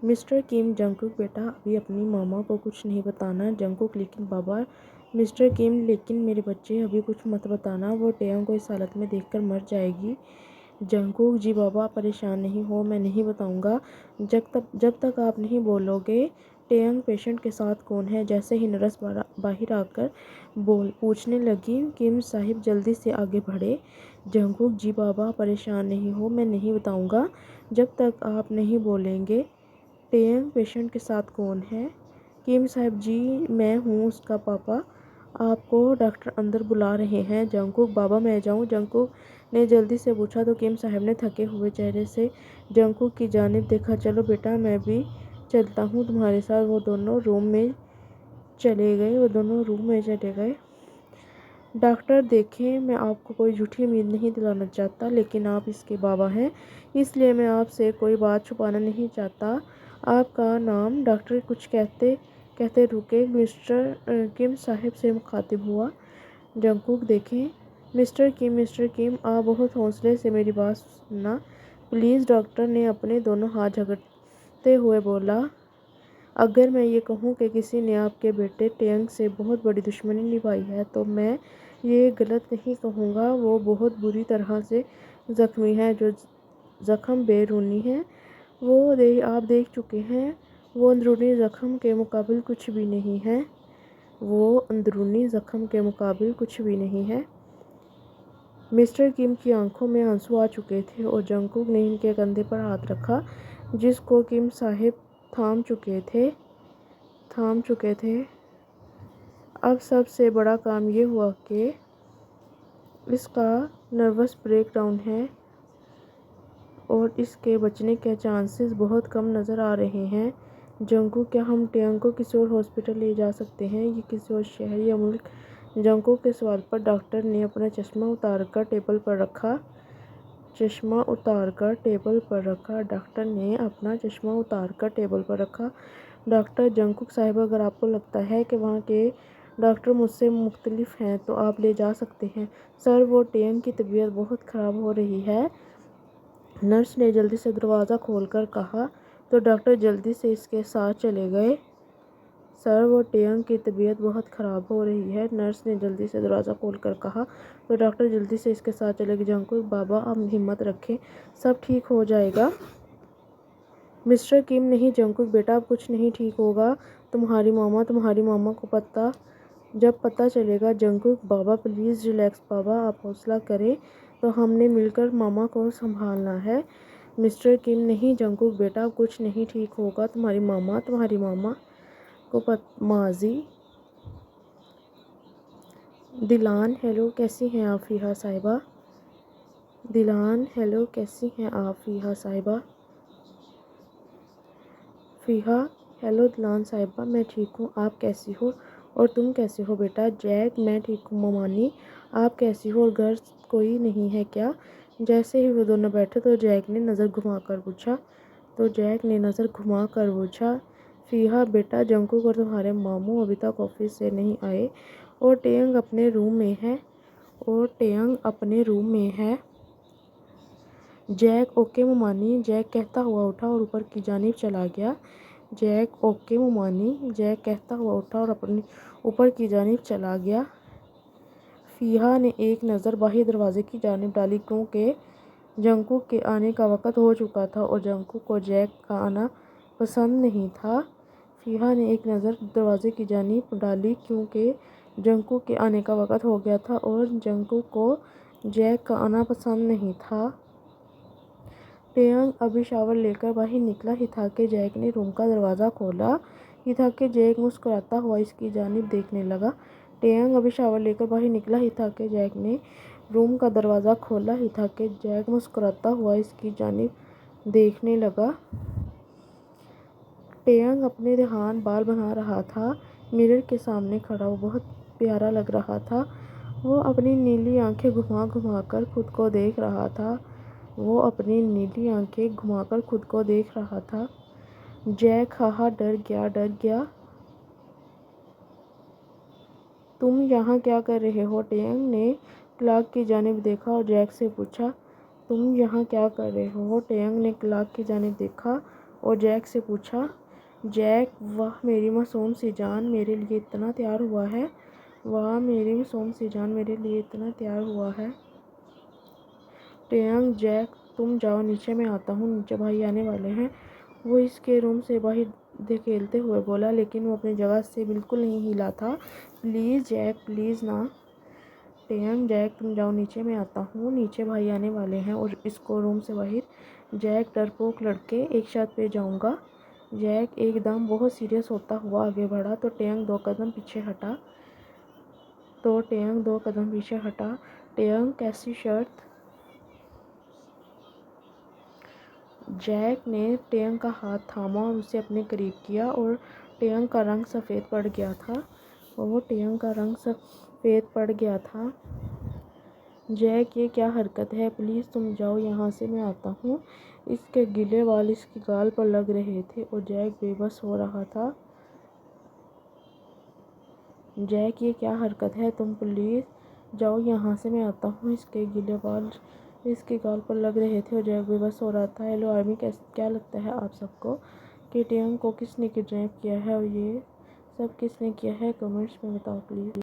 Mister came جنگکوک بیٹا ابھی اپنی ماما کو کچھ نہیں بتانا جنگکوک لیکن بابا مسٹر کیم لیکن میرے بچے ابھی کچھ مت بتانا وہ ٹیونگ کو اس حالت میں دیکھ کر مر جائے گی۔ جنگکوک جی بابا پریشان نہیں ہو میں نہیں بتاؤں گا جب تک آپ نہیں بولو گے۔ ٹیونگ پیشنٹ کے ساتھ کون ہے؟ جیسے ہی نرس باہر آ کر پوچھنے لگی کیم صاحب جلدی سے آگے بڑھے۔ جنگکوک جی بابا پریشان نہیں ہو میں نہیں بتاؤں گا جب تک آپ نہیں بولیں گے۔ ٹیونگ پیشنٹ کے ساتھ کون ہے؟ کیم صاحب جی میں ہوں اس کا پاپا، آپ کو ڈاکٹر اندر بلا رہے ہیں۔ جنگکوک بابا میں جاؤں؟ جنگکوک نے جلدی سے پوچھا تو کیم صاحب نے تھکے ہوئے چہرے سے جنگکوک کی جانب دیکھا۔ چلو بیٹا میں بھی چلتا ہوں تمہارے ساتھ۔ وہ دونوں روم میں چلے گئے۔ ڈاکٹر دیکھیں میں آپ کو کوئی جھوٹی امید نہیں دلانا چاہتا لیکن آپ اس کے بابا ہیں اس لیے میں آپ سے کوئی بات چھپانا نہیں چاہتا۔ آپ کا نام؟ ڈاکٹر کچھ کہتے رکے۔ مسٹر کیم صاحب سے مخاطب ہوا۔ جنگکوک دیکھیں مسٹر کیم آپ بہت حوصلے سے میری بات سننا پلیز۔ ڈاکٹر نے اپنے دونوں ہاتھ جھگڑتے ہوئے بولا اگر میں یہ کہوں کہ کسی نے آپ کے بیٹے ٹیونگ سے بہت بڑی دشمنی نبھائی ہے تو میں یہ غلط نہیں کہوں گا۔ وہ بہت بری طرح سے زخمی ہے۔ جو زخم بیرونی ہے وہ آپ دیکھ چکے ہیں۔ وہ اندرونی زخم کے مقابل کچھ بھی نہیں ہے۔ مسٹر کیم کی آنکھوں میں آنسو آ چکے تھے اور جنگکوک نے ان کے کندھے پر ہاتھ رکھا جس کو کیم صاحب تھام چکے تھے۔ اب سب سے بڑا کام یہ ہوا کہ اس کا نروس بریک ڈاؤن ہے اور اس کے بچنے کے چانسز بہت کم نظر آ رہے ہیں۔ جنگکوک کیا ہم ٹیونگ کو کسی اور ہاسپٹل لے جا سکتے ہیں یا کسی اور شہر یا ملک؟ جنگکوک کے سوال پر ڈاکٹر نے اپنا چشمہ اتار کر ٹیبل پر رکھا۔ ڈاکٹر جنگکوک صاحب اگر آپ کو لگتا ہے کہ وہاں کے ڈاکٹر مجھ سے مختلف ہیں تو آپ لے جا سکتے ہیں۔ سر وہ ٹیونگ کی طبیعت بہت خراب ہو رہی ہے، نرس نے جلدی سے دروازہ کھول کر کہا تو ڈاکٹر جلدی سے اس کے ساتھ چلے گئے۔ سر وہ ٹیونگ کی طبیعت بہت خراب ہو رہی ہے، نرس نے جلدی سے دروازہ کھول کر کہا تو ڈاکٹر جلدی سے اس کے ساتھ چلے گئے۔ جنگکوک بابا آپ ہمت رکھیں سب ٹھیک ہو جائے گا۔ مسٹر کیم نہیں جنگکوک بیٹا اب کچھ نہیں ٹھیک ہوگا۔ تمہاری ماما کو جب پتہ چلے گا۔ جنگکوک بابا پلیز ریلیکس بابا آپ حوصلہ کریں تو ہم نے مل کر ماما کو سنبھالنا ہے۔ مسٹر کیم نہیں جنگکوک بیٹا اب کچھ نہیں ٹھیک ہوگا۔ تمہاری ماما کو ماضی دلان ہیلو کیسی ہیں آپ فیحاء صاحبہ؟ دلان ہیلو کیسی ہیں آپ فیحاء صاحبہ؟ فیحاء ہیلو دلان صاحبہ میں ٹھیک ہوں، آپ کیسی ہو اور تم کیسے ہو بیٹا؟ جیک میں ٹھیک ہوں ممانی آپ کیسی ہو اور گھر کوئی نہیں ہے کیا؟ جیسے ہی وہ دونوں بیٹھے تو جیک نے نظر گھما کر پوچھا فیحاء بیٹا جنگکوک اور تمہارے ماموں ابھی تک آفس سے نہیں آئے اور ٹیونگ اپنے روم میں ہے؟ جیک اوکے ممانی جیک کہتا ہوا اٹھا اور اوپر کی جانب چلا گیا۔ جیک اوکے ممانی جیک کہتا ہوا اٹھا اور اوپر کی جانب چلا گیا۔ فیحاء نے ایک نظر باہر دروازے کی جانب ڈالی کیونکہ جنگکوک کے آنے کا وقت ہو چکا تھا اور جنگکوک کو جیک کا آنا پسند نہیں تھا۔ فیحاء نے ایک نظر دروازے کی جانب ڈالی کیونکہ جنگکوک کے آنے کا وقت ہو گیا تھا اور جنگکوک کو جیک کا آنا پسند نہیں تھا۔ ٹیونگ ابھی شاور لے کر باہر نکلا ہی تھا کہ جیک نے روم کا دروازہ کھولا ہی تھا کہ جیک مسکراتا ہوا اس کی جانب دیکھنے لگا۔ ٹیونگ ابھی شاور لے کر باہر نکلا ہی تھا کہ جیک نے روم کا دروازہ کھولا ہی تھا کہ جیک مسکراتا ہوا اس کی جانب دیکھنے لگا۔ ٹیونگ اپنے دہان بال بنا رہا تھا، مرر کے سامنے کھڑا وہ بہت پیارا لگ رہا تھا۔ وہ اپنی نیلی آنکھیں گھما گھما کر خود کو دیکھ رہا تھا۔ جیک ہاہا ڈر گیا۔ تم یہاں کیا کر رہے ہو؟ ٹیونگ نے کلاک کی جانب دیکھا اور جیک سے پوچھا۔ تم یہاں کیا کر رہے ہو؟ ٹیونگ نے کلاک کی جانب دیکھا اور جیک سے پوچھا، جیک، واہ میری معصوم سی جان، میرے لیے اتنا تیار ہوا ہے، واہ میری معصوم سی جان، میرے لیے اتنا تیار ہوا ہے۔ ٹیانگ، جیک تم جاؤ، نیچے میں آتا ہوں، نیچے بھائی آنے والے ہیں، وہ اس کے روم سے باہر دھکیلتے ہوئے بولا، لیکن وہ اپنی جگہ سے بالکل نہیں ہلا تھا۔ پلیز جیک، پلیز نا۔ ٹیانگ، جیک تم جاؤ، نیچے میں آتا ہوں، نیچے بھائی آنے والے ہیں اور اس کو روم سے باہر۔ جیک، ڈرپوک لڑکے، ایک شرط پہ جاؤں گا۔ جیک ایک دم بہت سیریس ہوتا ہوا آگے بڑھا تو ٹیانگ دو قدم پیچھے ہٹا۔ ٹیانگ، کیسی شرط؟ جیک نے ٹیانگ کا ہاتھ تھاما اور اسے اپنے قریب کیا اور ٹیانگ کا رنگ سفید پڑ گیا تھا۔ جیک، یہ کیا حرکت ہے، پلیز تم جاؤ یہاں سے، میں آتا ہوں۔ اس کے گلے بال اس کے گال پر لگ رہے تھے اور جیک بے بس ہو رہا تھا۔ جیک، یہ کیا حرکت ہے، تم پلیز جاؤ یہاں سے، میں آتا ہوں۔ اس کے گلے بال اس کے گال پر لگ رہے تھے اور جیک بے بس ہو رہا تھا۔ ہیلو آرمی، کیا لگتا ہے آپ سب کو کہ ٹیانگ کو کس نے کڈنیپ کیا ہے اور یہ سب کس نے کیا ہے؟ کمنٹس میں بتاؤ پلیز۔